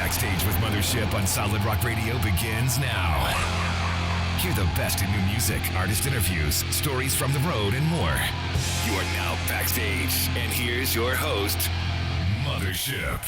Backstage with Mothership on Solid Rock Radio begins now. Hear the best in new music, artist interviews, stories from the road, and more. You are now backstage, and here's your host, Mothership.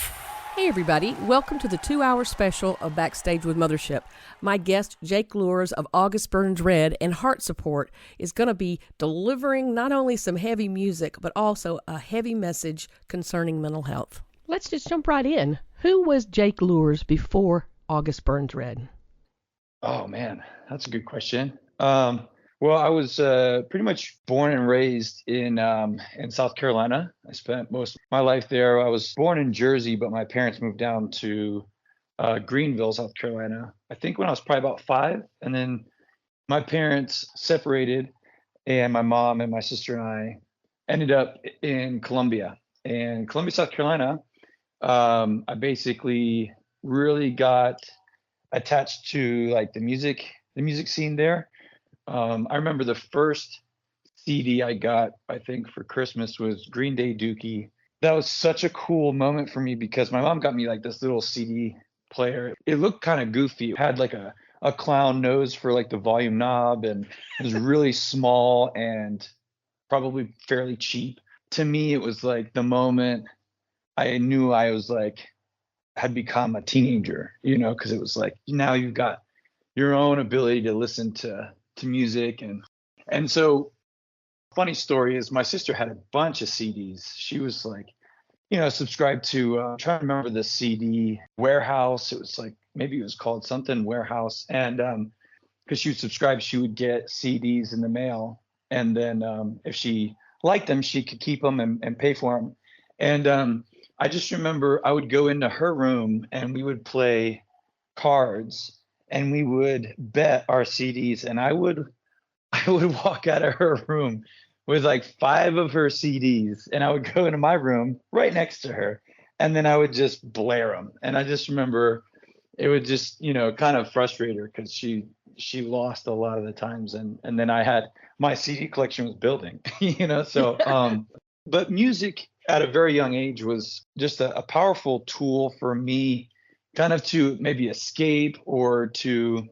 Hey everybody, welcome to the 2-hour special of Backstage with Mothership. My guest, Jake Luhrs of August Burns Red and HeartSupport, is going to be delivering not only some heavy music, but also a heavy message concerning mental health. Let's just jump right in. Who was Jake Luhrs before August Burns Red? Oh man, that's a good question. Well, I was pretty much born and raised in South Carolina. I spent most of my life there. I was born in Jersey, but my parents moved down to Greenville, South Carolina, I think when I was probably about 5. And then my parents separated, and my mom and my sister and I ended up in Columbia. And Columbia, South Carolina, I basically really got attached to like the music scene there. I remember the first CD I got, I think for Christmas, was Green Day Dookie. That was such a cool moment for me because my mom got me like this little CD player. It looked kind of goofy. It had like a clown nose for like the volume knob, and it was really small and probably fairly cheap. To me, it was like the moment I knew I was like, had become a teenager, you know, because it was like, now you've got your own ability to listen to music. And so funny story is my sister had a bunch of CDs. She was like, you know, subscribed to, I'm trying to remember the CD warehouse. It was like, maybe it was called something warehouse. And because she would subscribe, she would get CDs in the mail. And then if she liked them, she could keep them and pay for them. And I just remember I would go into her room and we would play cards and we would bet our CDs, and I would walk out of her room with like 5 of her CDs, and I would go into my room right next to her, and then I would just blare them. And I just remember it would just, you know, kind of frustrate her because she lost a lot of the times, and then I had my CD collection was building, you know. So but music at a very young age was just a powerful tool for me, kind of to maybe escape or to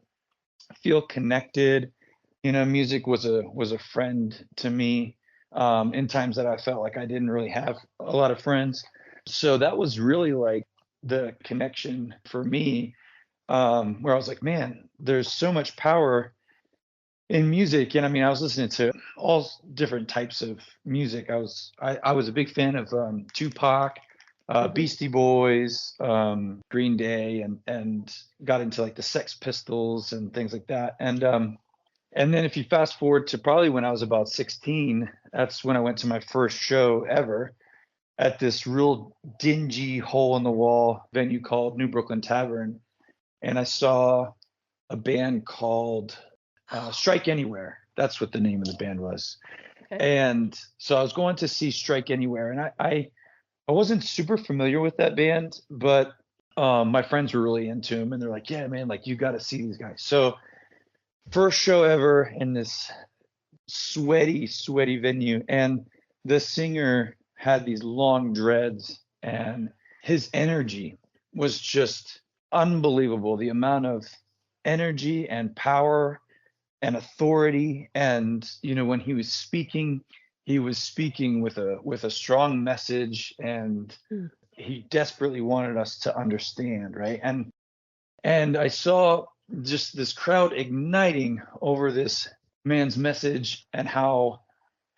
feel connected. You know, music was a friend to me in times that I felt like I didn't really have a lot of friends. So that was really like the connection for me, where I was like, man, there's so much power in music. And I mean, I was listening to all different types of music. I was a big fan of Tupac, Beastie Boys, Green Day, and got into like the Sex Pistols and things like that. And then if you fast forward to probably when I was about 16, that's when I went to my first show ever at this real dingy hole in the wall venue called New Brooklyn Tavern. And I saw a band called Strike Anywhere. That's what the name of the band was. Okay. And so I was going to see Strike Anywhere, and I wasn't super familiar with that band, but my friends were really into them, and they're like, yeah, man, like you got to see these guys. So first show ever in this sweaty venue, and the singer had these long dreads, and his energy was just unbelievable. The amount of energy and power and authority, and you know, when he was speaking with a strong message, and he desperately wanted us to understand, right? And I saw just this crowd igniting over this man's message and how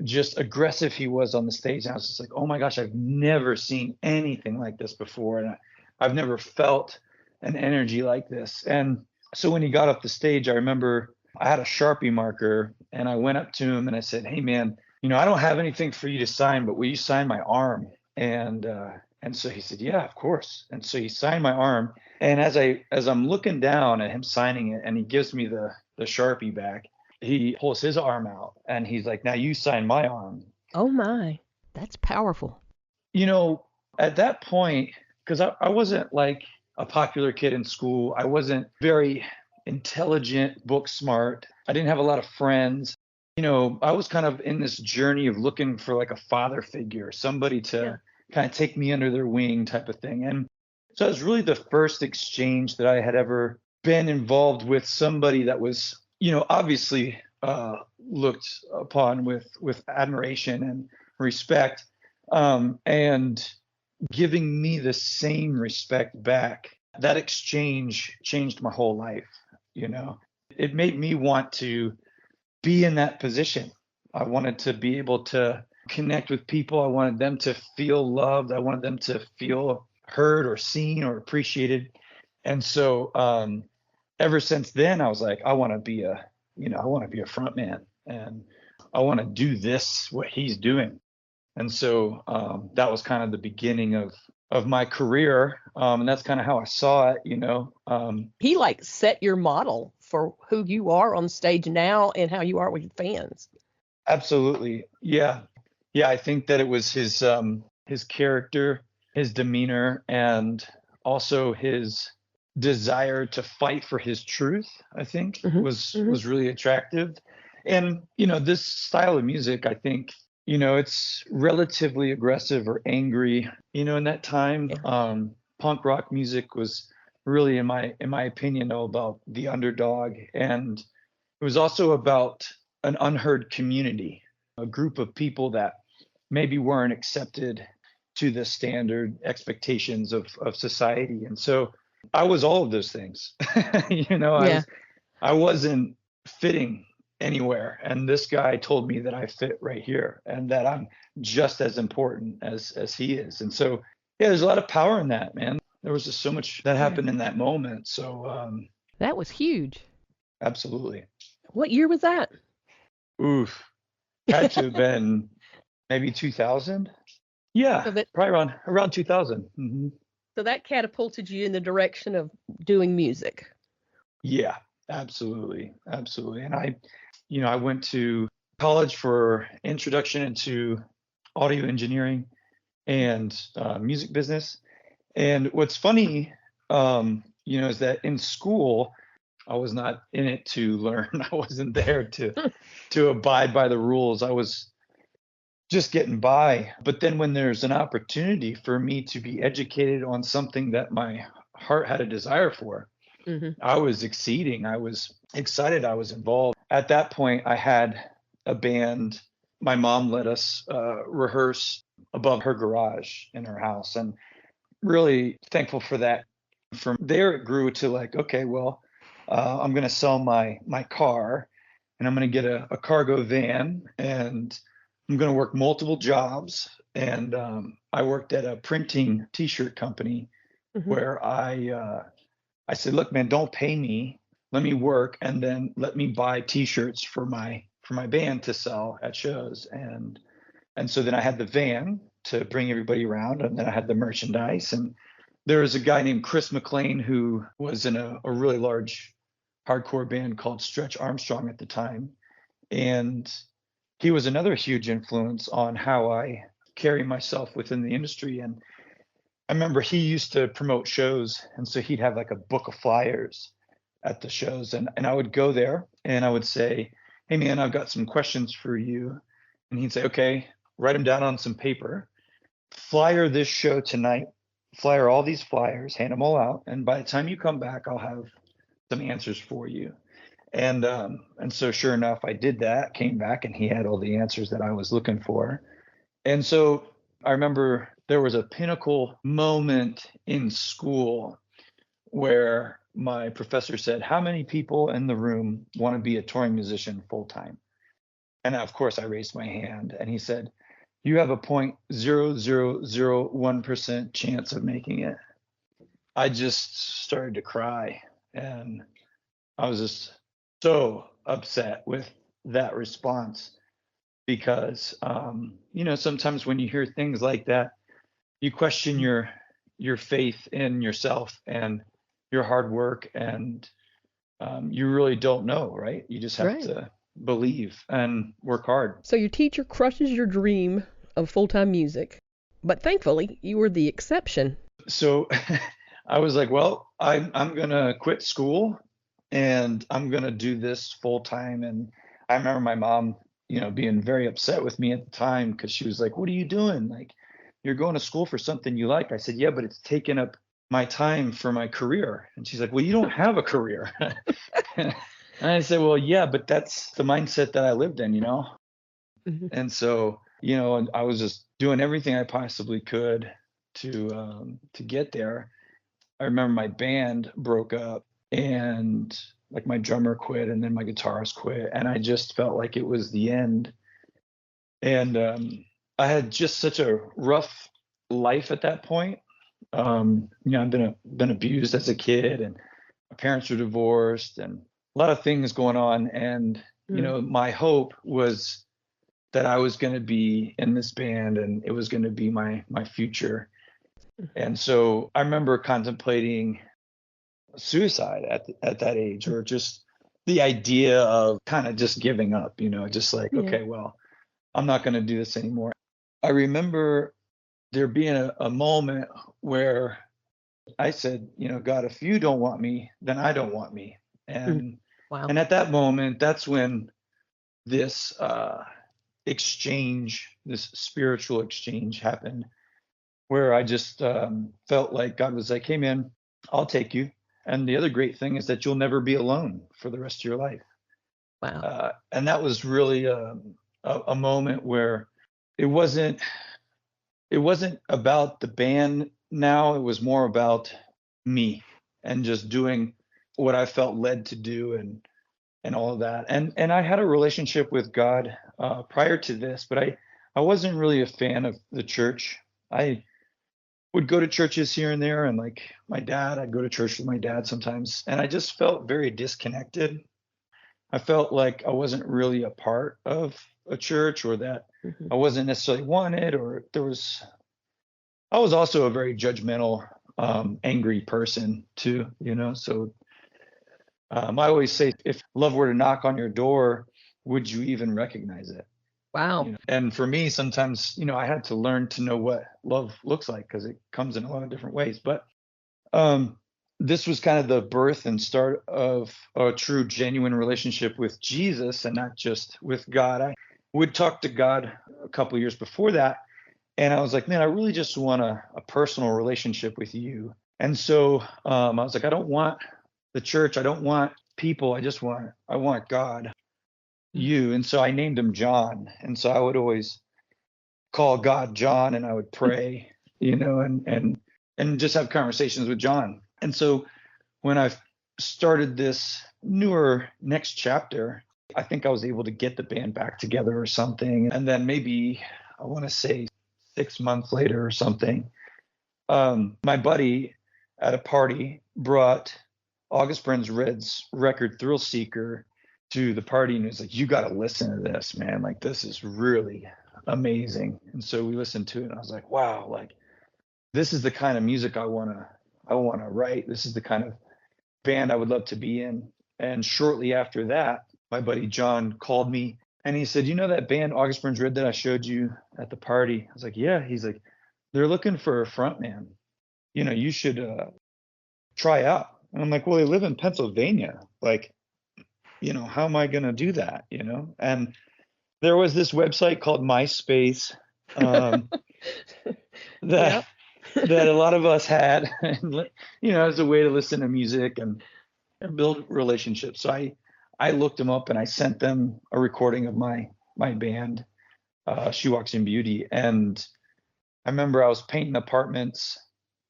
just aggressive he was on the stage. And I was just like, oh my gosh, I've never seen anything like this before, and I've never felt an energy like this. And so when he got off the stage, I remember I had a Sharpie marker, and I went up to him and I said, hey man, you know, I don't have anything for you to sign, but will you sign my arm? And so he said, yeah, of course. And so he signed my arm. And as I'm looking down at him signing it, and he gives me the Sharpie back, he pulls his arm out and he's like, now you sign my arm. Oh my, that's powerful. You know, at that point, because I wasn't like a popular kid in school. I wasn't very intelligent, book smart. I didn't have a lot of friends. You know, I was kind of in this journey of looking for like a father figure, somebody to kind of take me under their wing type of thing. So it was really the first exchange that I had ever been involved with somebody that was, obviously looked upon with admiration and respect, and giving me the same respect back. That exchange changed my whole life. It made me want to be in that position. I wanted to be able to connect with people. I wanted them to feel loved. I wanted them to feel heard or seen or appreciated. And so ever since then, I was like, I want to be a front man, and I want to do this, what he's doing. And so that was kind of the beginning of my career. And that's kind of how I saw it, He set your model for who you are on stage now and how you are with your fans. Absolutely. Yeah. Yeah. I think that it was his character, his demeanor, and also his desire to fight for his truth, I think was really attractive. And, this style of music, I think, it's relatively aggressive or angry, in that time. Yeah. Punk rock music was really, in my opinion, about the underdog. And it was also about an unheard community, a group of people that maybe weren't accepted to the standard expectations of society. And so I was all of those things. Yeah. I wasn't fitting anywhere. And this guy told me that I fit right here and that I'm just as important as he is. And so, yeah, there's a lot of power in that, man. There was just so much that happened in that moment. So that was huge. Absolutely. What year was that? Oof. Had to have been maybe 2000. Yeah, So that- probably around 2000. Mm-hmm. So that catapulted you in the direction of doing music. Yeah, absolutely. Absolutely. And I went to college for introduction into audio engineering and music business. And what's funny, is that in school, I was not in it to learn. I wasn't there to abide by the rules. I was just getting by. But then when there's an opportunity for me to be educated on something that my heart had a desire for, I was exceeding. I was excited. I was involved. At that point, I had a band. My mom let us rehearse above her garage in her house, and really thankful for that. From there, it grew to okay, well, I'm going to sell my car, and I'm going to get a cargo van, and I'm going to work multiple jobs. And I worked at a printing T-shirt company where I said, look, man, don't pay me. Let me work, and then let me buy T-shirts for my band to sell at shows. And so then I had the van to bring everybody around, and then I had the merchandise. And there was a guy named Chris McLean who was in a really large hardcore band called Stretch Armstrong at the time. And he was another huge influence on how I carry myself within the industry. And I remember he used to promote shows, and so he'd have a book of flyers at the shows, and I would go there and I would say, hey man, I've got some questions for you. And he'd say, okay, write them down on some paper, flyer this show tonight, flyer all these flyers, hand them all out, and by the time you come back, I'll have some answers for you. And so sure enough, I did that, came back, and he had all the answers that I was looking for. And so I remember there was a pinnacle moment in school where my professor said, how many people in the room want to be a touring musician full time? And of course I raised my hand, and he said, you have a 0.0001% chance of making it. I just started to cry, and I was just so upset with that response because, sometimes when you hear things like that, you question your faith in yourself and your hard work, and you really don't know, right? You just have to believe and work hard. So your teacher crushes your dream of full-time music, but thankfully you were the exception. So I was like, well, I'm going to quit school and I'm going to do this full time. And I remember my mom, being very upset with me at the time because she was like, what are you doing? You're going to school for something you like. I said, yeah, but it's taking up my time for my career. And she's like, well, you don't have a career. And I said, well, yeah, but that's the mindset that I lived in, Mm-hmm. And so, and I was just doing everything I possibly could to get there. I remember my band broke up and like my drummer quit and then my guitarist quit. And I just felt like it was the end. And I had just such a rough life at that point. I've been abused as a kid, and my parents were divorced, and a lot of things going on. And my hope was that I was going to be in this band, and it was going to be my future. And so I remember contemplating suicide at that age, or just the idea of kind of just giving up. Just like, okay, well, I'm not going to do this anymore. I remember there being a moment where I said, God, if you don't want me, then I don't want me. And Wow. And at that moment, that's when this exchange, this spiritual exchange happened, where I just felt like God was like, hey, man, I'll take you. And the other great thing is that you'll never be alone for the rest of your life. Wow. And that was really a moment where it wasn't about the band now. It was more about me and just doing what I felt led to do and all of that. And I had a relationship with God prior to this, but I wasn't really a fan of the church. I would go to churches here and there, and like I'd go to church with my dad sometimes, and I just felt very disconnected. I felt like I wasn't really a part of a church, or that I wasn't necessarily wanted, or I was also a very judgmental, angry person too, so I always say, if love were to knock on your door, would you even recognize it? Wow. And for me, sometimes, I had to learn to know what love looks like, because it comes in a lot of different ways. But this was kind of the birth and start of a true, genuine relationship with Jesus, and not just with God. I would talk to God a couple of years before that, and I was like, man, I really just want a personal relationship with you. And so I was like, I don't want the church, I don't want people, I want God, you. And so I named him John. And so I would always call God John, and I would pray, and just have conversations with John. And so when I started this newer next chapter, I think I was able to get the band back together or something. And then maybe, I want to say 6 months later or something, my buddy at a party brought August Burns Red's record Thrill Seeker to the party, and he was like, you got to listen to this, man. Like, this is really amazing. And so we listened to it, and I was like, wow, like, this is the kind of music I want to write. This is the kind of band I would love to be in. And shortly after that, my buddy John called me, and he said, that band August Burns Red that I showed you at the party? I was like, yeah. He's like, they're looking for a front man. You should try out. And I'm like, well, they live in Pennsylvania. Like, how am I going to do that? And there was this website called MySpace that a lot of us had, as a way to listen to music and build relationships. So I looked them up, and I sent them a recording of my band, She Walks in Beauty. And I remember I was painting apartments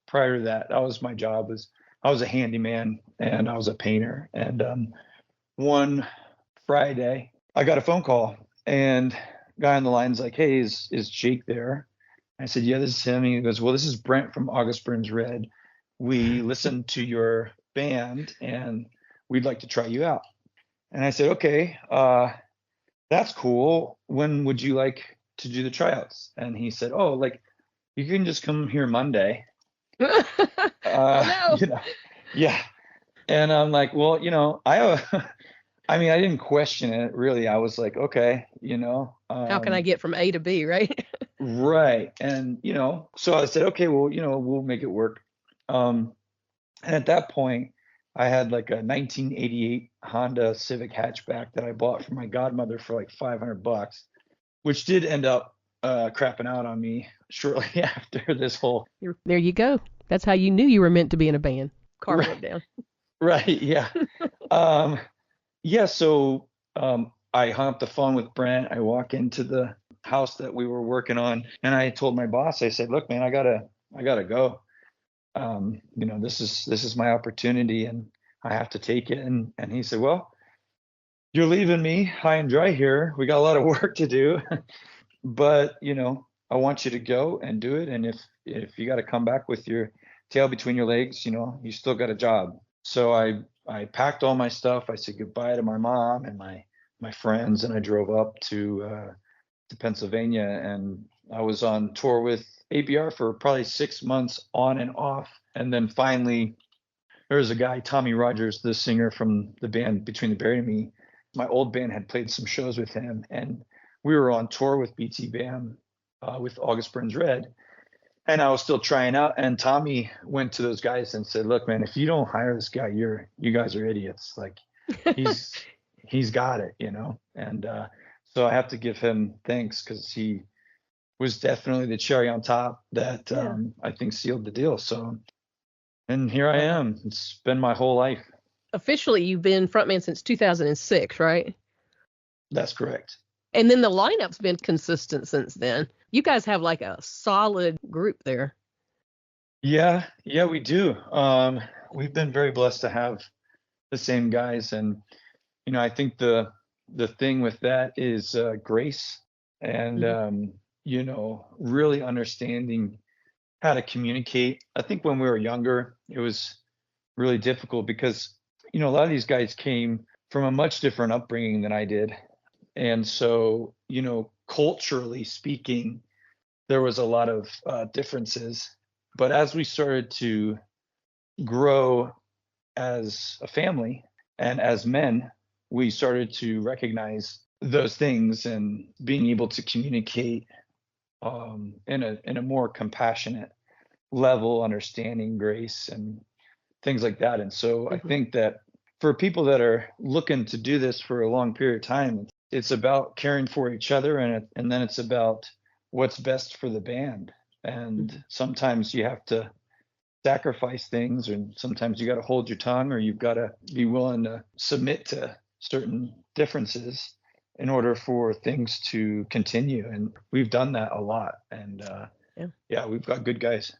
prior to that. That was my job. I was a handyman, and I was a painter. And one Friday, I got a phone call, and guy on the line's like, hey, is Jake there? I said, yeah, this is him. And he goes, well, this is Brent from August Burns Red. We listened to your band, and we'd like to try you out. And I said, okay, that's cool. When would you like to do the tryouts? And he said, oh, like, you can just come here Monday. No. Yeah. And I'm like, well, I mean, I didn't question it really. I was like, okay, How can I get from A to B, right? Right. And, so I said, okay, well, we'll make it work. And at that point, I had like a 1988 Honda Civic hatchback that I bought for my godmother for like $500, which did end up crapping out on me shortly after this whole. There you go. That's how you knew you were meant to be in a band. Car Right. broke down. Right. Yeah. Yeah. So I hung up the phone with Brent. I walk into the house that we were working on, and I told my boss, I said, "Look, man, I gotta go. This is my opportunity, and I have to take it." And he said, "Well, you're leaving me high and dry here. We got a lot of work to do, but I want you to go and do it. And if you got to come back with your tail between your legs, you still got a job." So I packed all my stuff. I said goodbye to my mom and my friends, and I drove up to Pennsylvania, and I was on tour with ABR for probably 6 months on and off. And then finally, there was a guy, Tommy Rogers, the singer from the band Between the Buried and Me. My old band had played some shows with him, and we were on tour with BT Bam with August Burns Red. And I was still trying out. And Tommy went to those guys and said, "Look, man, if you don't hire this guy, you guys are idiots. Like he's got it, And so I have to give him thanks, because he was definitely the cherry on top that I think sealed the deal. So, and here I am. It's been my whole life. Officially, you've been frontman since 2006, right? That's correct. And then the lineup's been consistent since then. You guys have like a solid group there. Yeah, we do. We've been very blessed to have the same guys, and I think the thing with that is grace, and really understanding how to communicate. I think when we were younger, it was really difficult because a lot of these guys came from a much different upbringing than I did, and so culturally speaking, there was a lot of differences. But as we started to grow as a family and as men, we started to recognize those things and being able to communicate in a more compassionate level, understanding, grace, and things like that. And so I think that for people that are looking to do this for a long period of time, it's about caring for each other, and then it's about what's best for the band. And sometimes you have to sacrifice things, and sometimes you got to hold your tongue, or you've got to be willing to submit to certain differences in order for things to continue. And we've done that a lot. And we've got good guys.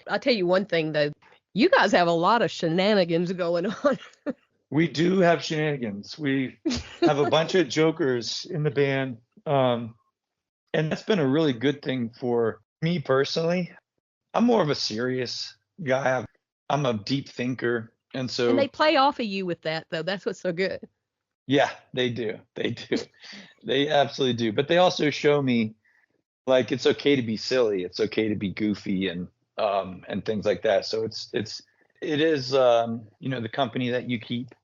I'll tell you one thing, though. You guys have a lot of shenanigans going on. We do have shenanigans. We have a bunch of jokers in the band. And that's been a really good thing for me personally. I'm more of a serious guy. I'm a deep thinker. And they play off of you with that, though. That's what's so good. Yeah, they do. They absolutely do. But they also show me, like, it's okay to be silly. It's okay to be goofy and things like that. So it is the company that you keep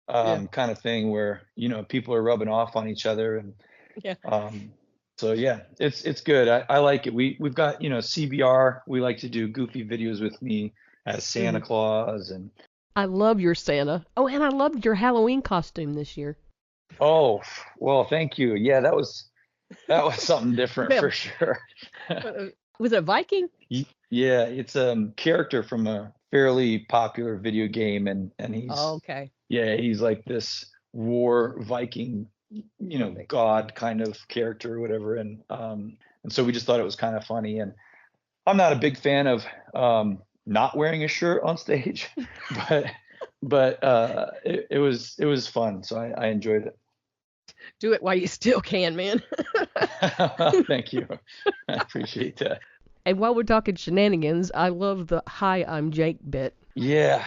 kind of thing, where people are rubbing off on each other, and so yeah, it's good. I like it. We've got CBR. We like to do goofy videos with me as Santa Claus, and I love your Santa. Oh, and I loved your Halloween costume this year. Oh, well, thank you. Yeah, that was something different for sure. Was it a Viking? Yeah, it's a character from a fairly popular video game, and he's he's like this war Viking, god kind of character or whatever, and so we just thought it was kind of funny. And I'm not a big fan of not wearing a shirt on stage, but it was fun, so I enjoyed it. Do it while you still can, man. Thank you. I appreciate that. And while we're talking shenanigans, I love the "Hi, I'm Jake" bit. Yeah.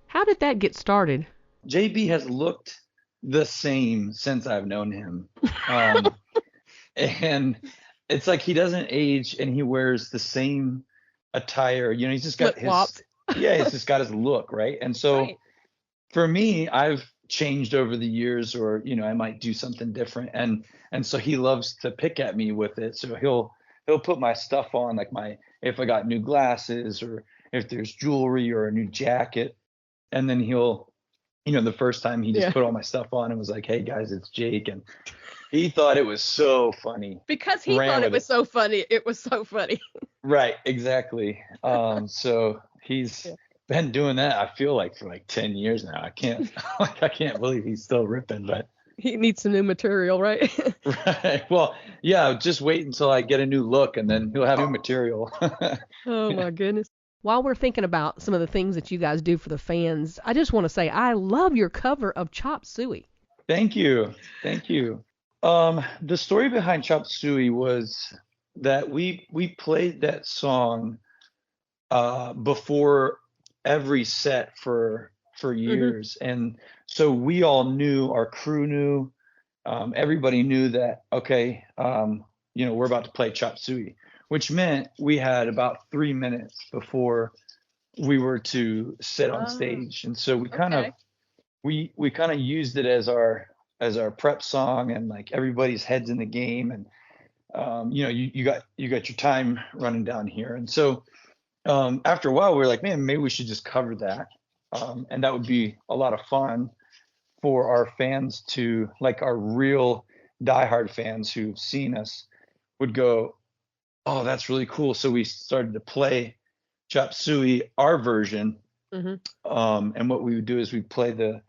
How did that get started? JB has looked the same since I've known him. And it's like he doesn't age, and he wears the same attire. He's just got he's just got his look, right? And so for me, I've changed over the years, or I might do something different, and so he loves to pick at me with it. So he'll put my stuff on, like if I got new glasses, or if there's jewelry or a new jacket, and then he'll the first time he just put all my stuff on and was like, "Hey guys, it's Jake," and He thought it was so funny. Because he Ran thought it with was so funny. It was so funny. Right, exactly. So he's Yeah. been doing that, I feel like, for like 10 years now. I can't I can't believe he's still ripping, but He needs some new material, right? right. Well, yeah, just wait until I get a new look and then he'll have new material. Oh my goodness. While we're thinking about some of the things that you guys do for the fans, I just want to say I love your cover of Chop Suey. Thank you. Thank you. The story behind Chop Suey was that we played that song before every set for years. And so we all knew, our crew knew, everybody knew that, okay, we're about to play Chop Suey, which meant we had about 3 minutes before we were to sit on stage. And so we kind of we kind of used it as our prep song, and like everybody's heads in the game, and you got your time running down here. And so after a while we were like, man, maybe we should just cover that, and that would be a lot of fun for our fans to, like, our real diehard fans who've seen us would go, oh, that's really cool. So we started to play Chop Suey, our version. And what we would do is we'd play the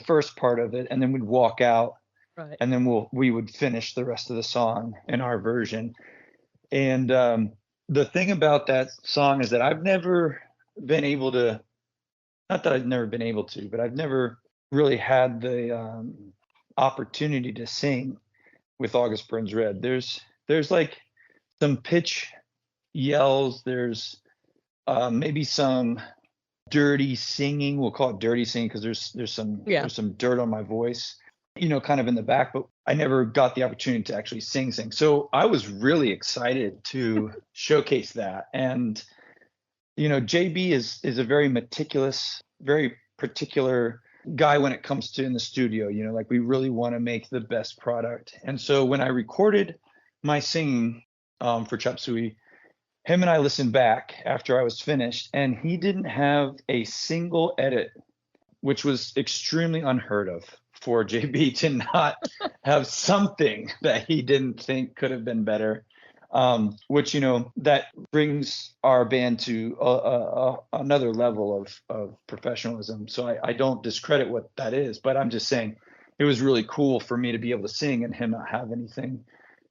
first part of it, and then we'd walk out, Right. and then we would finish the rest of the song in our version. And the thing about that song is that I've never been able to, not that I've never been able to, but I've never really had the opportunity to sing with August Burns Red. There's like some pitch yells, there's maybe some dirty singing. We'll call it dirty singing because there's some dirt on my voice, kind of in the back, but I never got the opportunity to actually sing. So I was really excited to showcase that. And JB is a very meticulous, very particular guy when it comes to in the studio. Like, we really want to make the best product. And so when I recorded my singing for Chop Suey, him and I listened back after I was finished, and he didn't have a single edit, which was extremely unheard of for JB to not have something that he didn't think could have been better, which, that brings our band to another level of professionalism. So I don't discredit what that is, but I'm just saying it was really cool for me to be able to sing and him not have anything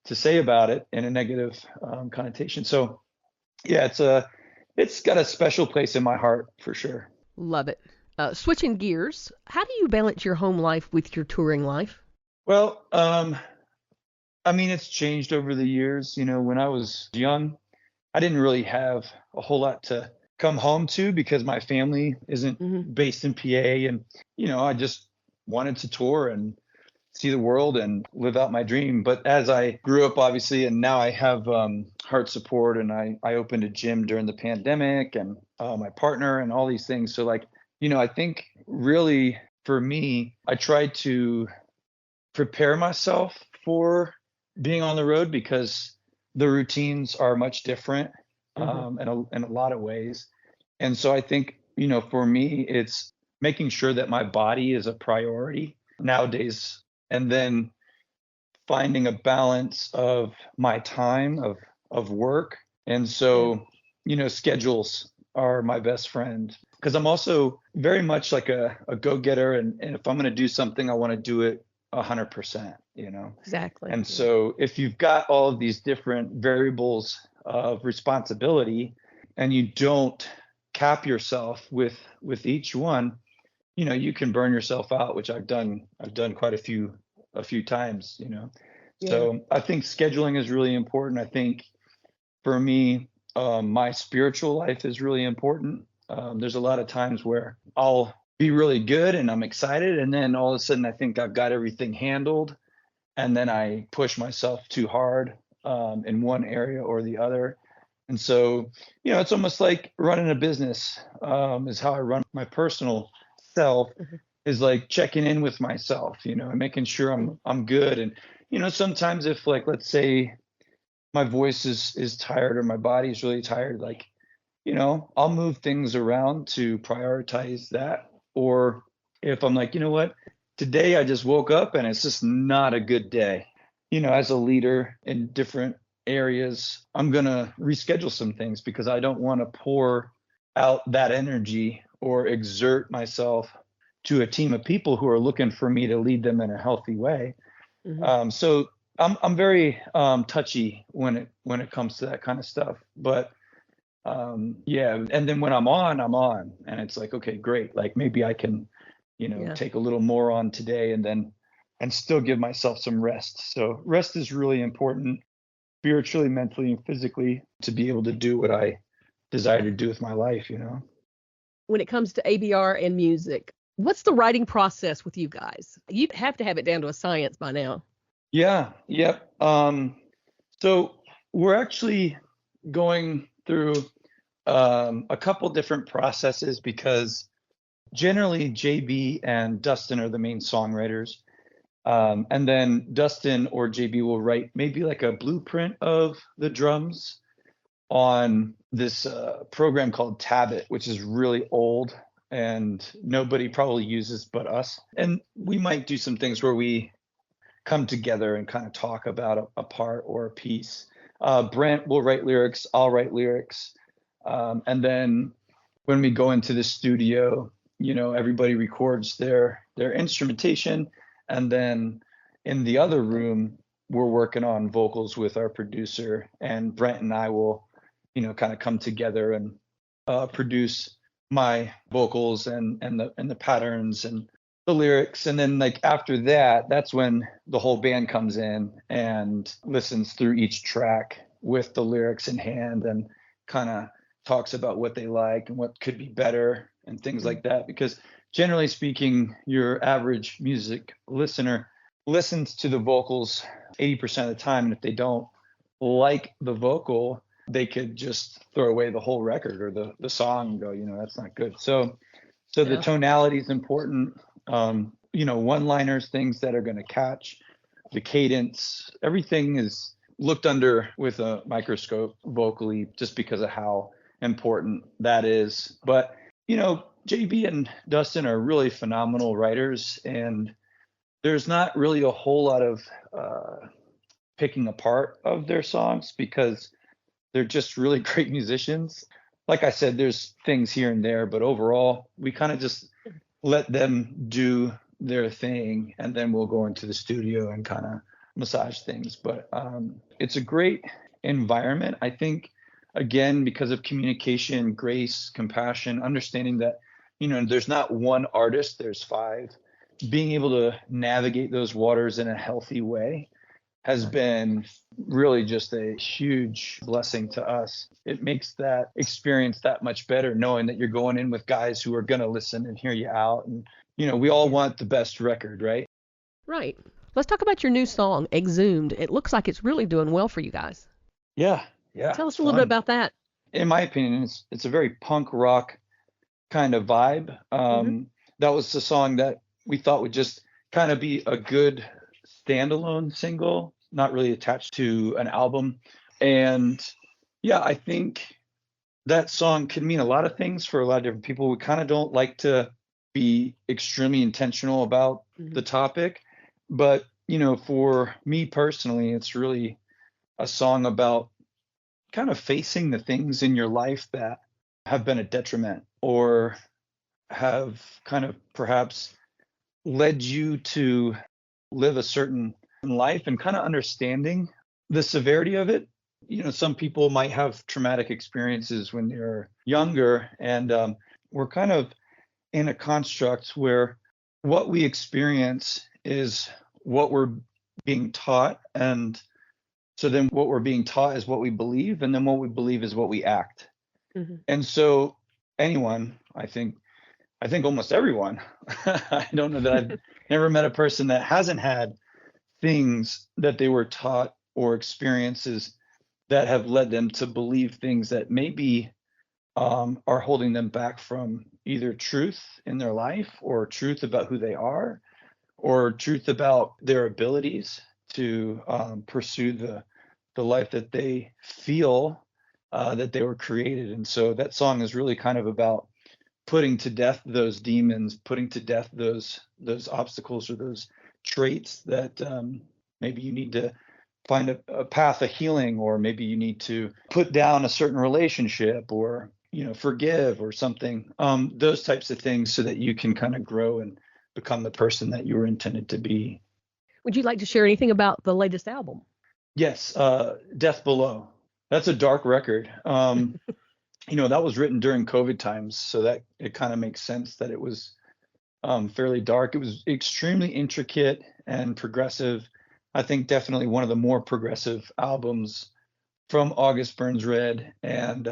to say about it in a negative connotation. So yeah, it's got a special place in my heart for sure. Love it. Switching gears, how do you balance your home life with your touring life? Well, it's changed over the years. When I was young, I didn't really have a whole lot to come home to because my family isn't based in PA, and I just wanted to tour and see the world and live out my dream. But as I grew up, obviously, and now I have HeartSupport, and I opened a gym during the pandemic, and my partner, and all these things. So, like, I think really for me, I tried to prepare myself for being on the road because the routines are much different in a lot of ways. And so I think, for me, it's making sure that my body is a priority nowadays, and then finding a balance of my time of work. And so, schedules are my best friend, because I'm also very much like a go-getter. And if I'm going to do something, I want to do it 100%, Exactly. And so if you've got all of these different variables of responsibility and you don't cap yourself with each one, you can burn yourself out, which I've done quite a few times, Yeah. So I think scheduling is really important. I think for me, my spiritual life is really important. There's a lot of times where I'll be really good and I'm excited, and then all of a sudden I think I've got everything handled, and then I push myself too hard in one area or the other. And so, it's almost like running a business is how I run my personal self, is like checking in with myself, and making sure I'm good. And, sometimes if, like, let's say my voice is tired or my body is really tired, like, I'll move things around to prioritize that. Or if I'm like, what, today I just woke up and it's just not a good day, as a leader in different areas, I'm going to reschedule some things because I don't want to pour out that energy or exert myself to a team of people who are looking for me to lead them in a healthy way. So I'm very touchy when it comes to that kind of stuff. But yeah, and then when I'm on, and it's like, okay, great. Like maybe I can, take a little more on today and still give myself some rest. So rest is really important, spiritually, mentally, and physically, to be able to do what I desire to do with my life. When it comes to ABR and music, what's the writing process with you guys? You have to have it down to a science by now. Yeah. Yep. So we're actually going through a couple different processes because generally JB and Dustin are the main songwriters. And then Dustin or JB will write maybe like a blueprint of the drums on this program called Tabit, which is really old and nobody probably uses but us. And we might do some things where we come together and kind of talk about a part or a piece. Brent will write lyrics, I'll write lyrics. And then when we go into the studio, everybody records their instrumentation. And then in the other room, we're working on vocals with our producer, and Brent and I will, kind of come together and produce my vocals and the patterns and the lyrics. And then like after that, that's when the whole band comes in and listens through each track with the lyrics in hand and kind of talks about what they like and what could be better and things like that. Because generally speaking, your average music listener listens to the vocals 80% of the time. And if they don't like the vocal, they could just throw away the whole record or the song and go, that's not good. So the tonality is important. One-liners, things that are going to catch, the cadence, everything is looked under with a microscope vocally just because of how important that is. But, JB and Dustin are really phenomenal writers, and there's not really a whole lot of picking apart of their songs because they're just really great musicians. Like I said, there's things here and there, but overall, we kind of just let them do their thing, and then we'll go into the studio and kind of massage things. But it's a great environment, I think, again, because of communication, grace, compassion, understanding that, there's not one artist, there's 5. Being able to navigate those waters in a healthy way has been really just a huge blessing to us. It makes that experience that much better, knowing that you're going in with guys who are going to listen and hear you out. And, we all want the best record, right? Right. Let's talk about your new song, Exhumed. It looks like it's really doing well for you guys. Yeah. Tell us a little bit about that. In my opinion, it's a very punk rock kind of vibe. That was the song that we thought would just kind of be a good standalone single, not really attached to an album. And yeah, I think that song can mean a lot of things for a lot of different people. We kind of don't like to be extremely intentional about the topic, but for me personally, it's really a song about kind of facing the things in your life that have been a detriment or have kind of perhaps led you to live a certain life, and kind of understanding the severity of it. Some people might have traumatic experiences when they're younger, and we're kind of in a construct where what we experience is what we're being taught, and so then what we're being taught is what we believe, and then what we believe is what we act. And so anyone, I think almost everyone, I don't know that I've never met a person that hasn't had things that they were taught or experiences that have led them to believe things that maybe are holding them back from either truth in their life or truth about who they are or truth about their abilities to pursue the life that they feel that they were created. And so that song is really kind of about putting to death those demons, putting to death those obstacles or those traits that maybe you need to find a path of healing, or maybe you need to put down a certain relationship, or forgive or something, those types of things, so that you can kind of grow and become the person that you were intended to be. Would you like to share anything about the latest album? Yes, Death Below. That's a dark record. That was written during COVID times, so that it kind of makes sense that it was fairly dark. It was extremely intricate and progressive. I think definitely one of the more progressive albums from August Burns Red. And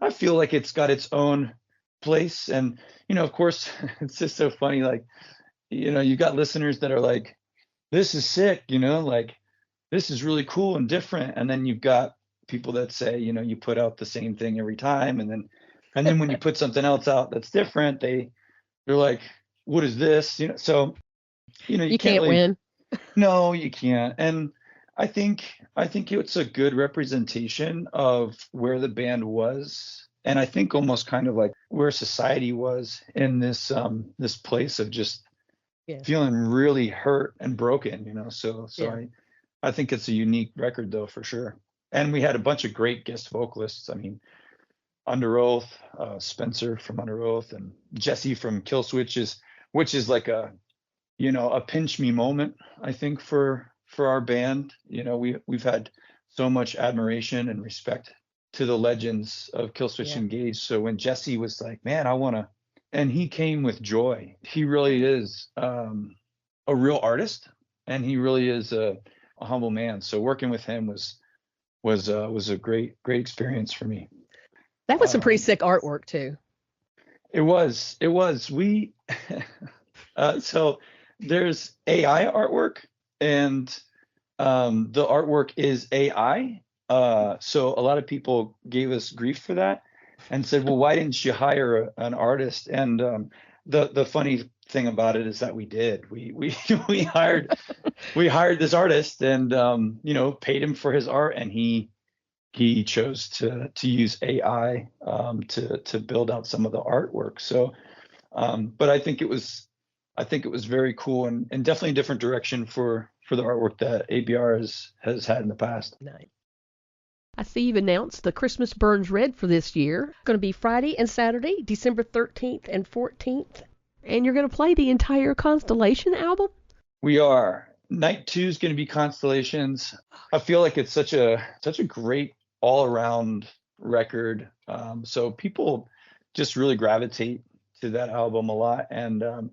I feel like it's got its own place. And, of course, it's just so funny. Like, you got listeners that are like, this is sick, like, this is really cool and different. And then you've got people that say, you put out the same thing every time. And then when you put something else out that's different, they're like, what is this? So, you can't win. No, you can't. And I think it's a good representation of where the band was. And I think almost kind of like where society was in this place of just feeling really hurt and broken, So I think it's a unique record though, for sure. And we had a bunch of great guest vocalists. I mean, Under Oath, Spencer from Under Oath, and Jesse from Killswitch, which is like a pinch me moment, I think, for our band. We've had so much admiration and respect to the legends of Killswitch Engage. So when Jesse was like, man, I want to, and he came with joy. He really is a real artist, and he really is a humble man. So working with him was a great experience for me. That was some pretty sick artwork too. It was. We so there's AI artwork, and the artwork is AI. So a lot of people gave us grief for that and said, well, why didn't you hire an artist? And the funny thing about it is that we did. We hired this artist, and paid him for his art, and he chose to use AI to build out some of the artwork. So but I think it was very cool, and definitely a different direction for the artwork that ABR has had in the past. Nice. I see you've announced the Christmas Burns Red for this year. Going to be Friday and Saturday, December 13th and 14th. And you're going to play the entire Constellation album? We are. Night 2 is going to be Constellations. I feel like it's such a great all-around record. So people just really gravitate to that album a lot. And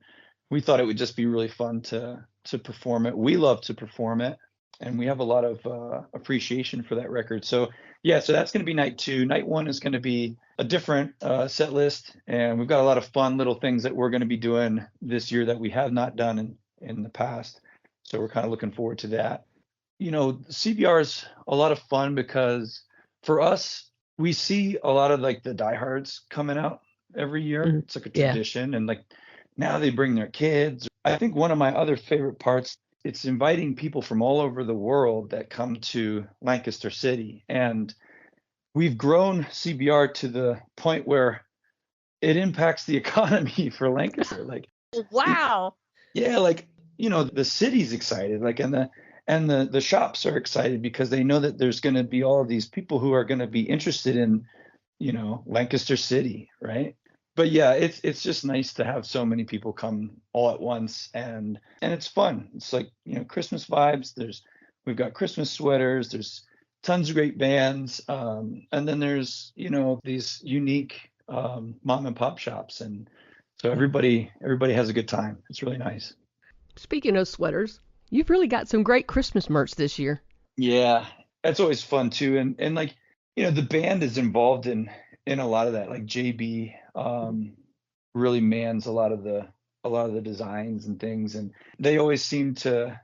we thought it would just be really fun to perform it. We love to perform it, and we have a lot of appreciation for that record. So so that's going to be night 2. Night 1 is going to be a different set list, and we've got a lot of fun little things that we're going to be doing this year that we have not done in the past. So we're kind of looking forward to that. CBR is a lot of fun because for us, we see a lot of like the diehards coming out every year. Mm-hmm. It's like a tradition, and like now they bring their kids. I think one of my other favorite parts, it's inviting people from all over the world that come to Lancaster City. And we've grown CBR to the point where it impacts the economy for Lancaster. Like, wow. Yeah, like, the city's excited, like, and the shops are excited because they know that there's going to be all of these people who are going to be interested in, Lancaster City, right? But yeah, it's just nice to have so many people come all at once, and it's fun. It's like, Christmas vibes. We've got Christmas sweaters. There's tons of great bands, and then there's these unique mom and pop shops, and so everybody has a good time. It's really nice. Speaking of sweaters, you've really got some great Christmas merch this year. Yeah, that's always fun too, and like the band is involved in a lot of that. Like JB really mans a lot of the designs and things, and they always seem to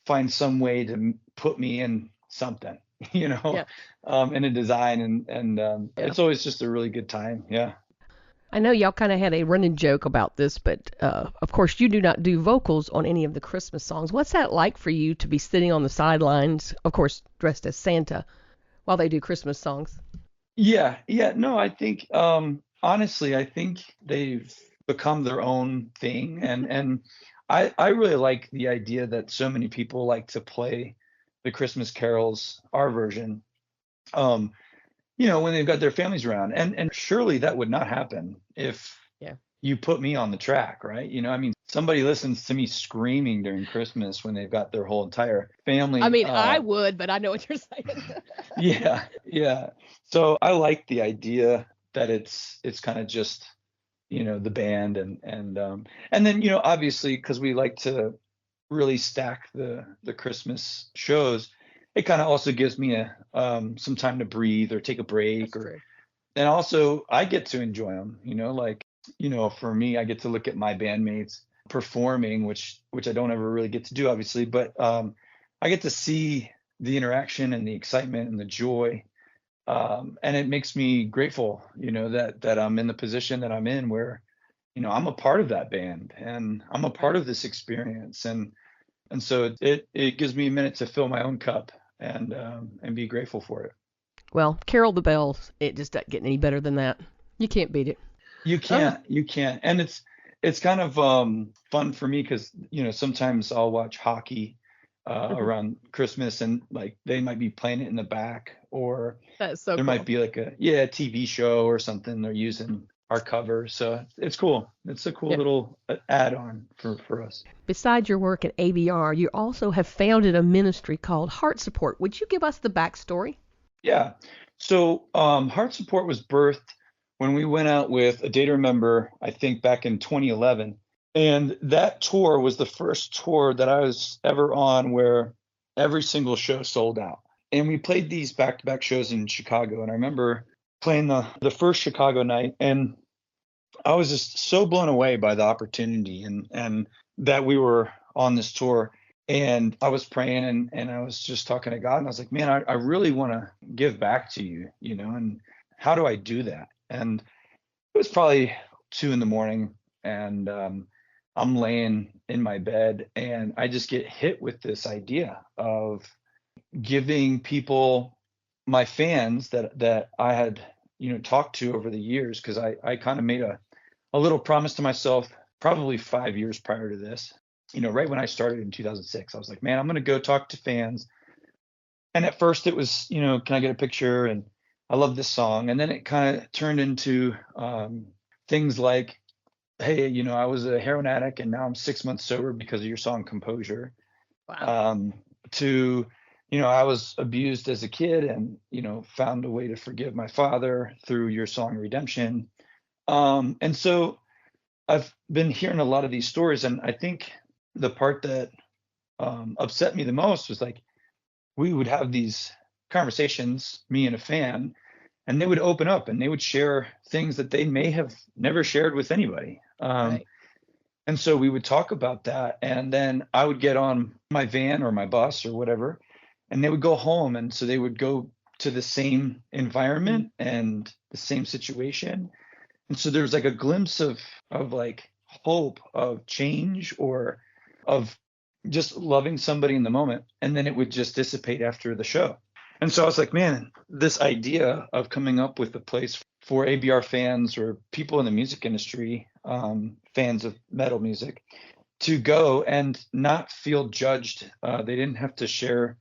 find some way to put me in something, in a design, and it's always just a really good time. Yeah. I know y'all kind of had a running joke about this, but of course you do not do vocals on any of the Christmas songs. What's that like for you to be sitting on the sidelines, of course dressed as Santa, while they do Christmas songs? Yeah. No, I think honestly, I think they've become their own thing, and I really like the idea that so many people like to play the the Christmas carols, our version, when they've got their families around. And surely that would not happen if you put me on the track, right? Somebody listens to me screaming during Christmas when they've got their whole entire family. I mean, I would, but I know what you're saying. Yeah. So I like the idea that it's kind of just, the band and then, obviously, because we like to really stack the Christmas shows, it kind of also gives me some time to breathe or take a break. And also I get to enjoy them, for me, I get to look at my bandmates performing, which I don't ever really get to do, obviously, but I get to see the interaction and the excitement and the joy. And it makes me grateful, that I'm in the position that I'm in where, I'm a part of that band and I'm a part of this experience. And so it gives me a minute to fill my own cup and be grateful for it. Well, Carol the Bells, it just doesn't get any better than that. You can't beat it. You can't. And it's kind of fun for me because, sometimes I'll watch hockey around Christmas and like they might be playing it in the back, or that's so there might be like a TV show or something they're using our cover. So it's cool. It's a cool little add-on for us. Besides your work at ABR, you also have founded a ministry called HeartSupport. Would you give us the backstory? Yeah. So HeartSupport was birthed when we went out with A Day to Remember, I think back in 2011. And that tour was the first tour that I was ever on where every single show sold out. And we played these back-to-back shows in Chicago. And I remember playing the first Chicago night, and I was just so blown away by the opportunity and that we were on this tour. And I was praying and I was just talking to God, and I was like, man, I really want to give back to you, and how do I do that? And it was probably 2 a.m. and I'm laying in my bed and I just get hit with this idea of giving people, my fans that I had, talked to over the years, because I kind of made a little promise to myself probably 5 years prior to this, right when I started in 2006. I was like, man, I'm going to go talk to fans. And at first it was, can I get a picture? And I love this song. And then it kind of turned into things like, hey, I was a heroin addict and now I'm 6 months sober because of your song Composure. Wow. To, I was abused as a kid and, found a way to forgive my father through your song Redemption. And so I've been hearing a lot of these stories. And I think the part that upset me the most was like, we would have these conversations, me and a fan, and they would open up and they would share things that they may have never shared with anybody. Right. And so we would talk about that. And then I would get on my van or my bus or whatever, and they would go home. And so they would go to the same environment and the same situation. And so there was like a glimpse of like hope, of change, or of just loving somebody in the moment. And then it would just dissipate after the show. And so I was like, man, this idea of coming up with a place for ABR fans or people in the music industry, fans of metal music, to go and not feel judged. They didn't have to share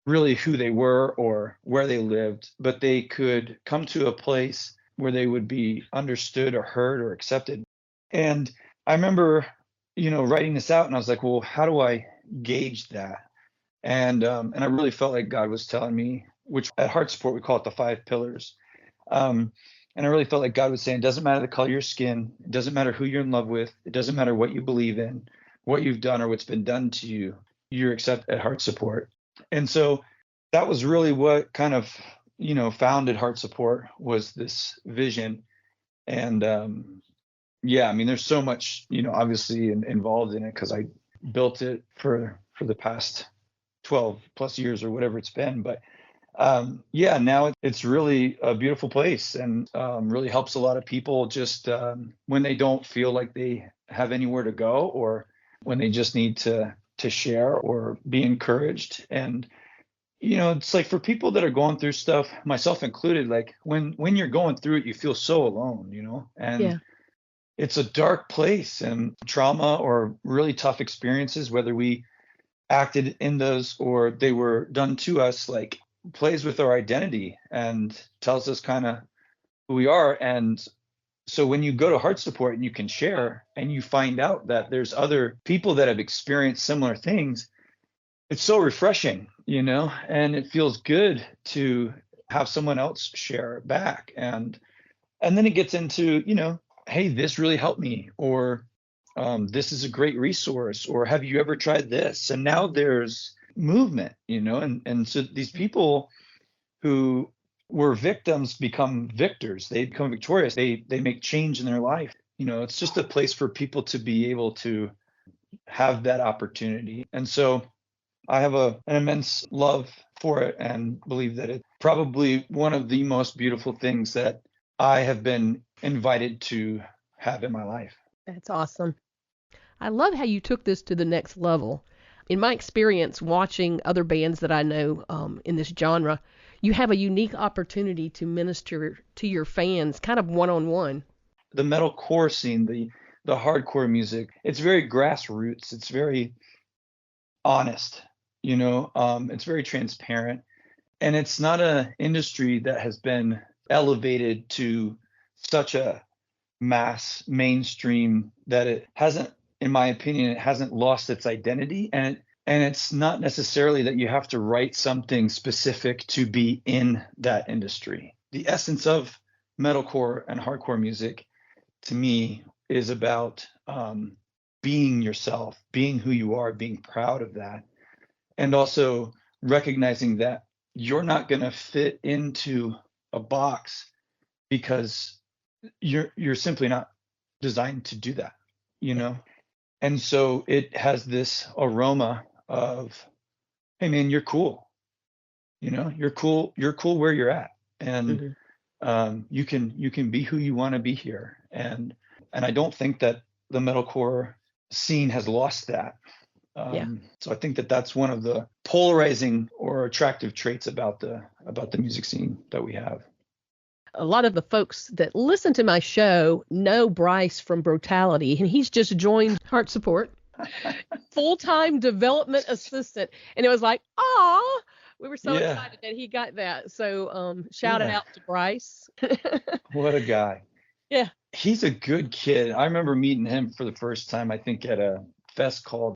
really who they were or where they lived, but they could come to a place where they would be understood or heard or accepted. And I remember, writing this out, and I was like, well, how do I gauge that? And I really felt like God was telling me, which at HeartSupport we call it the 5 pillars. And I really felt like God was saying, it doesn't matter the color of your skin, it doesn't matter who you're in love with, it doesn't matter what you believe in, what you've done or what's been done to you, you're accepted at HeartSupport. And so that was really what kind of, founded HeartSupport, was this vision. And there's so much, obviously involved in it, because I built it for the past 12 plus years or whatever it's been. But now it's really a beautiful place, and really helps a lot of people just when they don't feel like they have anywhere to go, or when they just need to share or be encouraged. And it's like for people that are going through stuff, myself included, like when you're going through it, you feel so alone, and it's a dark place, and trauma or really tough experiences, whether we acted in those, or they were done to us, like plays with our identity and tells us kind of who we are. And so when you go to HeartSupport and you can share and you find out that there's other people that have experienced similar things, it's so refreshing, and it feels good to have someone else share back. And then it gets into, hey, this really helped me, or this is a great resource, or have you ever tried this? And now there's movement, and so these people who were victims become victors. They become victorious. They make change in their life. It's just a place for people to be able to have that opportunity. And so I have an immense love for it and believe that it's probably one of the most beautiful things that I have been invited to have in my life. That's awesome. I love how you took this to the next level. In my experience watching other bands that I know in this genre, you have a unique opportunity to minister to your fans kind of one-on-one. The metalcore scene, the hardcore music, it's very grassroots. It's very honest, it's very transparent. And it's not an industry that has been elevated to such a mass mainstream that it hasn't, in my opinion, it hasn't lost its identity. And it's not necessarily that you have to write something specific to be in that industry. The essence of metalcore and hardcore music, to me, is about being yourself, being who you are, being proud of that, and also recognizing that you're not going to fit into a box because you're simply not designed to do that, And so it has this aroma of, hey man, you're cool. You're cool where you're at. And you can be who you want to be here. And I don't think that the metalcore scene has lost that. So I think that that's one of the polarizing or attractive traits about the music scene that we have. A lot of the folks that listen to my show know Bryce from Brutality, and he's just joined HeartSupport, full-time development assistant. And it was like, we were so excited that he got that. So shout out to Bryce. What a guy. Yeah. He's a good kid. I remember meeting him for the first time, I think, at a fest called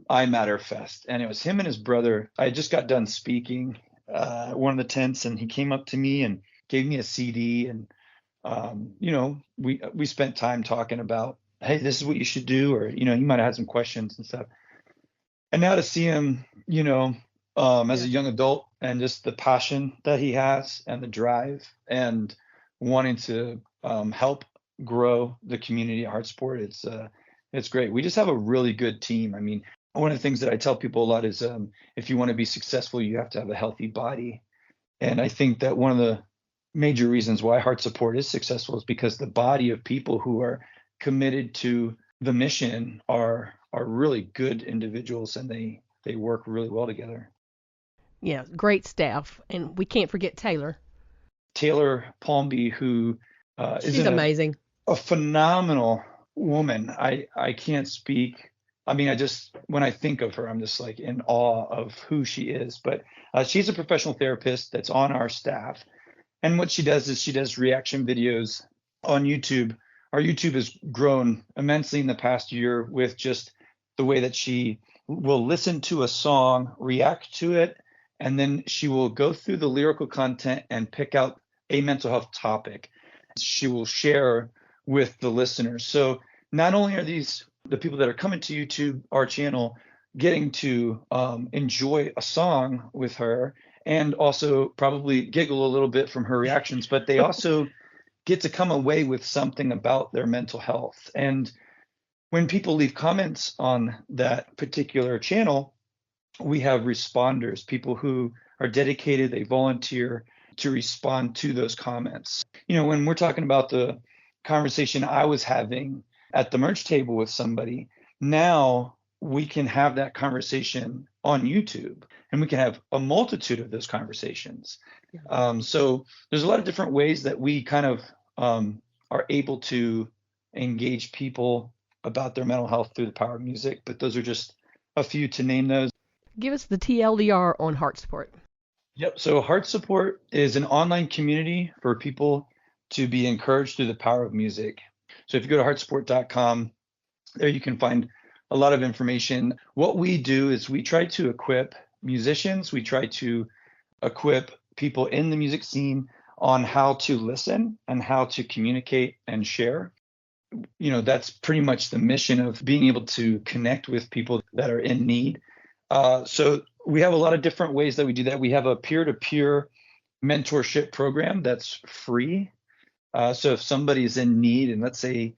I Matter Fest. And it was him and his brother. I just got done speaking at one of the tents, and he came up to me and gave me a CD. And, we spent time talking about, hey, this is what you should do. Or, he might have had some questions and stuff. And now to see him, as a young adult, and just the passion that he has and the drive and wanting to help grow the community at HeartSupport, it's great. We just have a really good team. I mean, one of the things that I tell people a lot is if you want to be successful, you have to have a healthy body. And I think that one of the major reasons why HeartSupport is successful is because the body of people who are committed to the mission are really good individuals, and they work really well together. Yeah, great staff. And we can't forget Taylor Palmby, who she's amazing. A phenomenal woman. I can't speak. I mean, when I think of her, I'm just like in awe of who she is. But she's a professional therapist that's on our staff. And what she does is she does reaction videos on YouTube. Our YouTube has grown immensely in the past year with just the way that she will listen to a song, react to it, and then she will go through the lyrical content and pick out a mental health topic. She will share with the listeners. So not only are these the people that are coming to YouTube, our channel, getting to enjoy a song with her and also probably giggle a little bit from her reactions, but they also get to come away with something about their mental health. And when people leave comments on that particular channel, we have responders, people who are dedicated, they volunteer to respond to those comments. When we're talking about the conversation I was having at the merch table with somebody, now we can have that conversation on YouTube, and we can have a multitude of those conversations. So there's a lot of different ways that we kind of are able to engage people about their mental health through the power of music, but those are just a few to name those. Give us the TLDR on HeartSupport. Yep. So HeartSupport is an online community for people to be encouraged through the power of music. So if you go to heartsupport.com, there you can find a lot of information. What we do is we try to equip musicians, we try to equip people in the music scene on how to listen and how to communicate and share. That's pretty much the mission of being able to connect with people that are in need. So we have a lot of different ways that we do that. We have a peer-to-peer mentorship program that's free. So if somebody's in need and let's say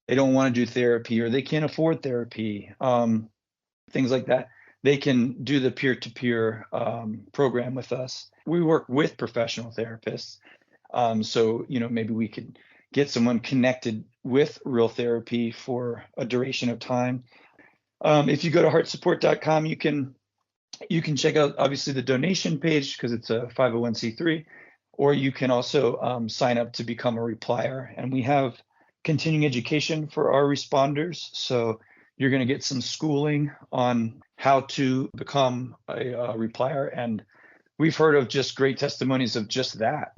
they don't want to do therapy or they can't afford therapy, things like that, they can do the peer-to-peer program with us. We work with professional therapists. So maybe we could get someone connected with real therapy for a duration of time. If you go to heartsupport.com, you can check out obviously the donation page because it's a 501c3, or you can also sign up to become a replier. And we have continuing education for our responders. So you're going to get some schooling on how to become a replier. And we've heard of just great testimonies of just that.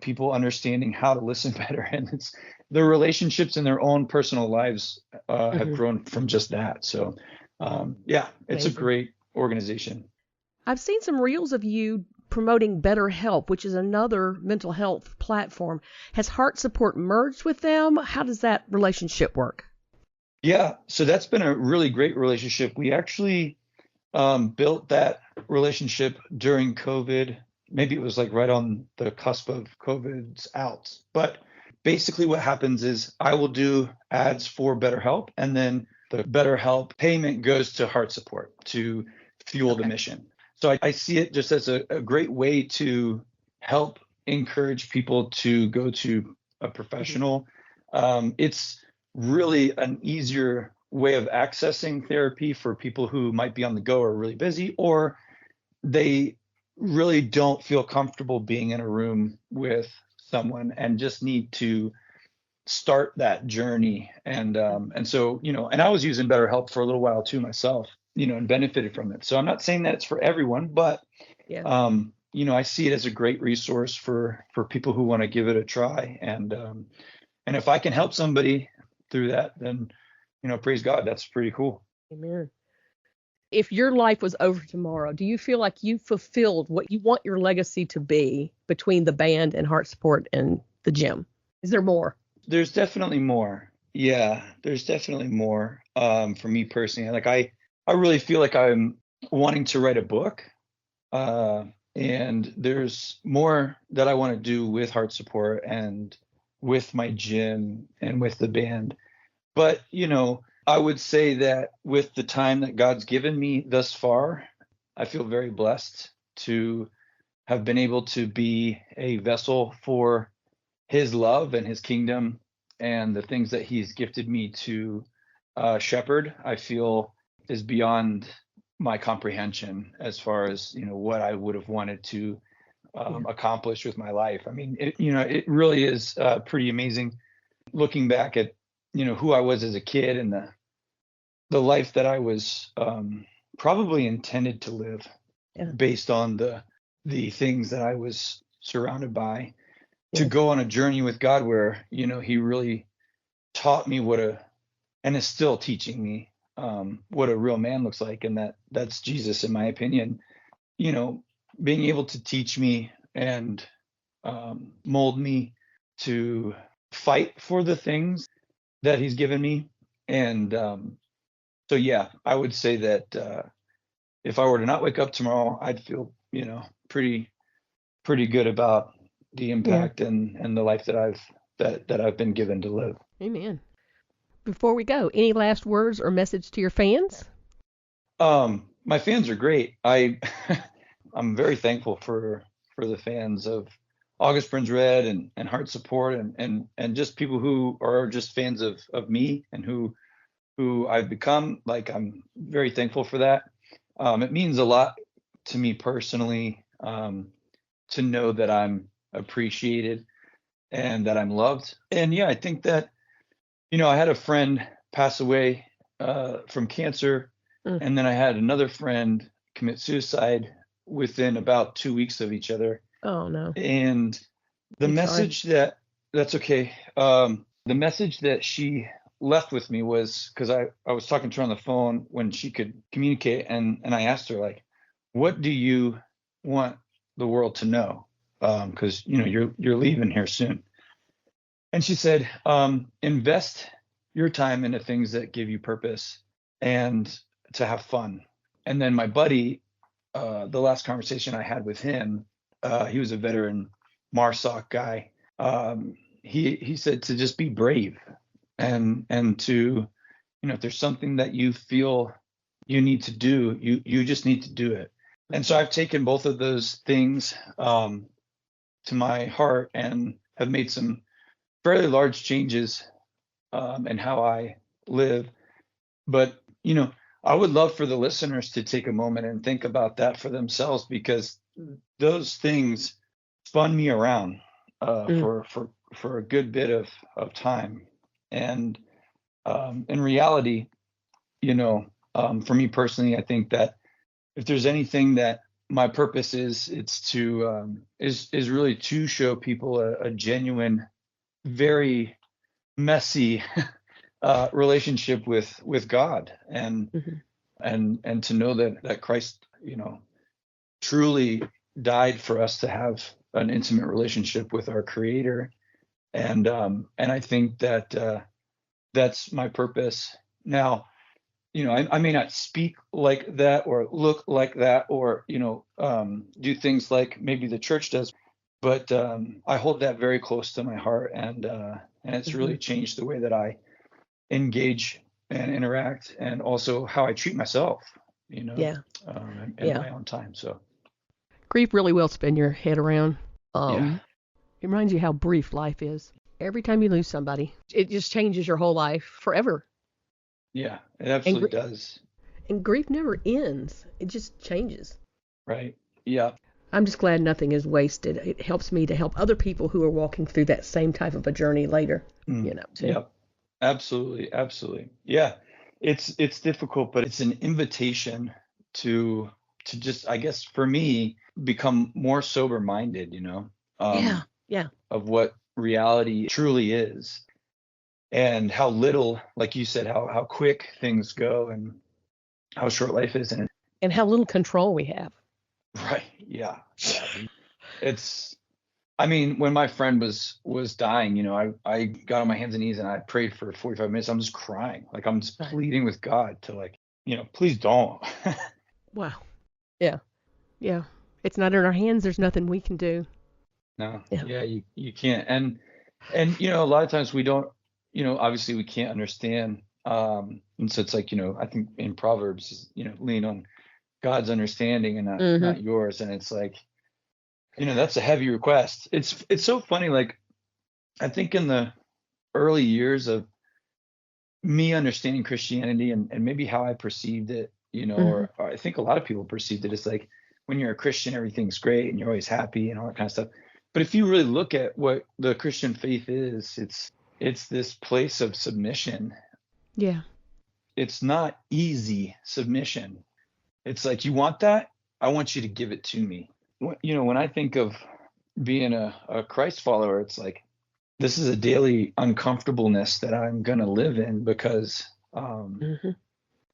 People understanding how to listen better, and it's their relationships in their own personal lives have grown from just that. So, it's a great organization. I've seen some reels of you promoting BetterHelp, which is another mental health platform. Has HeartSupport merged with them? How does that relationship work? Yeah, so that's been a really great relationship. We actually built that relationship during COVID. Maybe it was like right on the cusp of COVID's out. But basically what happens is I will do ads for BetterHelp, and then the BetterHelp payment goes to HeartSupport to fuel the mission. So I see it just as a great way to help encourage people to go to a professional. It's really an easier way of accessing therapy for people who might be on the go or really busy, or they really don't feel comfortable being in a room with someone and just need to start that journey. And so, and I was using BetterHelp for a little while too myself, and benefited from it. So I'm not saying that it's for everyone, but, I see it as a great resource for people who want to give it a try. And if I can help somebody through that, then, praise God, that's pretty cool. Amen. If your life was over tomorrow, do you feel like you fulfilled what you want your legacy to be between the band and HeartSupport and the gym? Is there more? There's definitely more. Yeah, there's definitely more for me personally. Like I really feel like I'm wanting to write a book, and there's more that I want to do with HeartSupport and with my gym and with the band. But, I would say that with the time that God's given me thus far, I feel very blessed to have been able to be a vessel for his love and his kingdom, and the things that he's gifted me to shepherd, I feel is beyond my comprehension as far as, what I would have wanted to accomplish with my life. I mean, it really is pretty amazing looking back at, who I was as a kid and the life that I was probably intended to live based on the things that I was surrounded by, to go on a journey with God where, he really taught me and is still teaching me what a real man looks like. And that's Jesus, in my opinion, being able to teach me and mold me to fight for the things that he's given me. And so, I would say that if I were to not wake up tomorrow, I'd feel, pretty good about the impact and the life that I've been given to live. Amen. Before we go, any last words or message to your fans? My fans are great. I'm very thankful for the fans of August Burns Red and HeartSupport and just people who are just fans of me and who I've become. Like, I'm very thankful for that. It means a lot to me personally to know that I'm appreciated and that I'm loved. And I think that, I had a friend pass away from cancer, and then I had another friend commit suicide within about 2 weeks of each other. Oh no. And the I'm message that's okay. The message that she left with me was, because I was talking to her on the phone when she could communicate, and I asked her, like, what do you want the world to know? Because you're leaving here soon. And she said, invest your time into things that give you purpose and to have fun. And then my buddy, the last conversation I had with him, he was a veteran MARSOC guy. He said to just be brave and to, if there's something that you feel you need to do, you just need to do it. And so I've taken both of those things to my heart and have made some fairly large changes in how I live. But, I would love for the listeners to take a moment and think about that for themselves, because those things spun me around for a good bit of time. And in reality, for me personally, I think that if there's anything that my purpose is, it's to is really to show people a genuine, very messy relationship with God, and to know that Christ, truly died for us to have an intimate relationship with our Creator, and I think that that's my purpose. Now, I may not speak like that or look like that or do things like maybe the church does, but I hold that very close to my heart, and it's really changed the way that I engage and interact, and also how I treat myself, in my own time. So Grief really will spin your head around. It reminds you how brief life is. Every time you lose somebody, it just changes your whole life forever. Yeah, it absolutely does. And grief never ends. It just changes. Right. Yeah. I'm just glad nothing is wasted. It helps me to help other people who are walking through that same type of a journey later, too. Yeah. Absolutely. Absolutely. Yeah. It's difficult, but it's an invitation to just, I guess for me, become more sober minded, of what reality truly is, and how little, like you said, how quick things go, and how short life is, and how little control we have. Right. Yeah. When my friend was dying, I got on my hands and knees and I prayed for 45 minutes. I'm just crying. Like, I'm just pleading with God to, please don't. Wow. Yeah. Yeah. It's not in our hands. There's nothing we can do. No. Yeah, you can't. And a lot of times we don't, obviously we can't understand. And so it's like, I think in Proverbs, lean on God's understanding and not yours. And it's like, that's a heavy request. It's so funny. Like, I think in the early years of me understanding Christianity and maybe how I perceived it, or I think a lot of people perceived it as like, when you're a Christian, everything's great and you're always happy and all that kind of stuff. But if you really look at what the Christian faith is, it's this place of submission. Yeah. It's not easy submission. It's like, you want that? I want you to give it to me. When I think of being a Christ follower, it's like, this is a daily uncomfortableness that I'm going to live in, because, and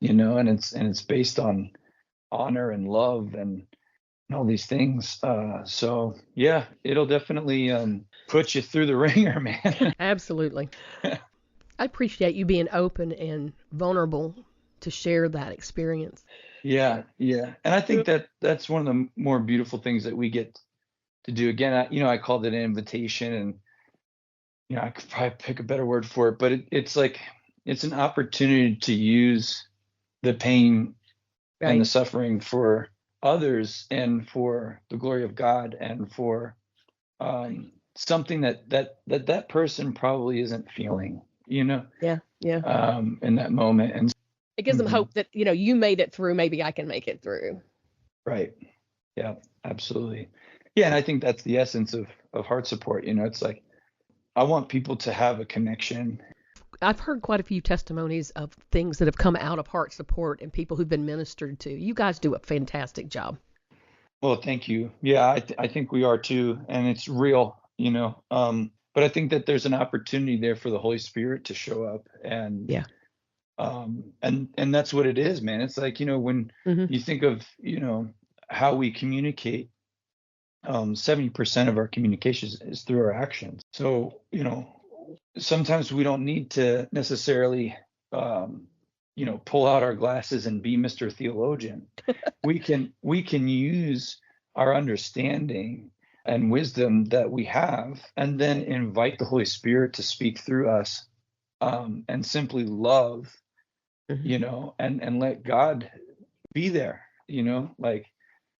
it's based on honor and love and all these things. So yeah, it'll definitely put you through the ringer, man. Absolutely. I appreciate you being open and vulnerable to share that experience. Yeah. And I think that's one of the more beautiful things that we get to do. Again, I called it an invitation, and I could probably pick a better word for it, but it's like, it's an opportunity to use the pain and the suffering for others and for the glory of God, and for something that person probably isn't feeling, in that moment. And it gives them hope that, you made it through, maybe I can make it through. Right. Yeah, absolutely. Yeah. And I think that's the essence of HeartSupport. It's like, I want people to have a connection. I've heard quite a few testimonies of things that have come out of HeartSupport and people who've been ministered to. You guys do a fantastic job. Well, thank you. Yeah, I think we are too, and it's real, but I think that there's an opportunity there for the Holy Spirit to show up, and Yeah. And that's what it is, man. It's like, when you think of, how we communicate, 70% of our communication is through our actions. So, sometimes we don't need to necessarily, pull out our glasses and be Mr. Theologian. we can use our understanding and wisdom that we have, and then invite the Holy Spirit to speak through us, and simply love, and let God be there, like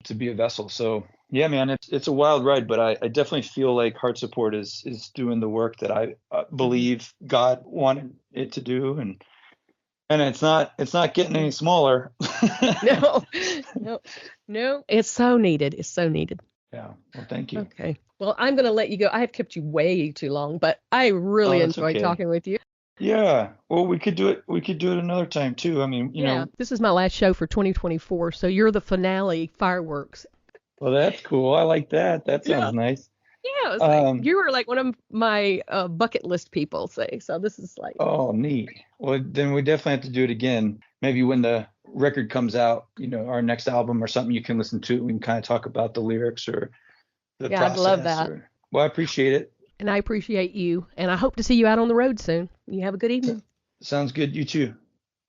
to be a vessel. So yeah, man, it's a wild ride, but I definitely feel like HeartSupport is doing the work that I believe God wanted it to do, and it's not getting any smaller. No, it's so needed. It's so needed. Yeah. Well, thank you. Okay. Well, I'm going to let you go. I have kept you way too long, but I really enjoyed talking with you. Yeah. Well, we could do it. We could do it another time too. I mean, this is my last show for 2024, so you're the finale fireworks. Well, that's cool. I like that. That sounds nice. Yeah, it was like, you were like one of my bucket list people, say. So this is like. Oh, neat. Well, then we definitely have to do it again. Maybe when the record comes out, our next album or something, you can listen to it. We can kind of talk about the lyrics or the process. I'd love that. Well, I appreciate it. And I appreciate you. And I hope to see you out on the road soon. You have a good evening. Sounds good. You too.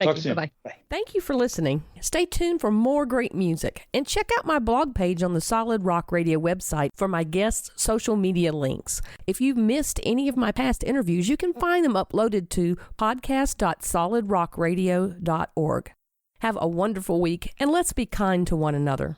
Talk soon. Bye-bye. Bye. Thank you for listening. Stay tuned for more great music, and check out my blog page on the Solid Rock Radio website for my guests' social media links. If you've missed any of my past interviews, you can find them uploaded to podcast.solidrockradio.org. Have a wonderful week, and let's be kind to one another.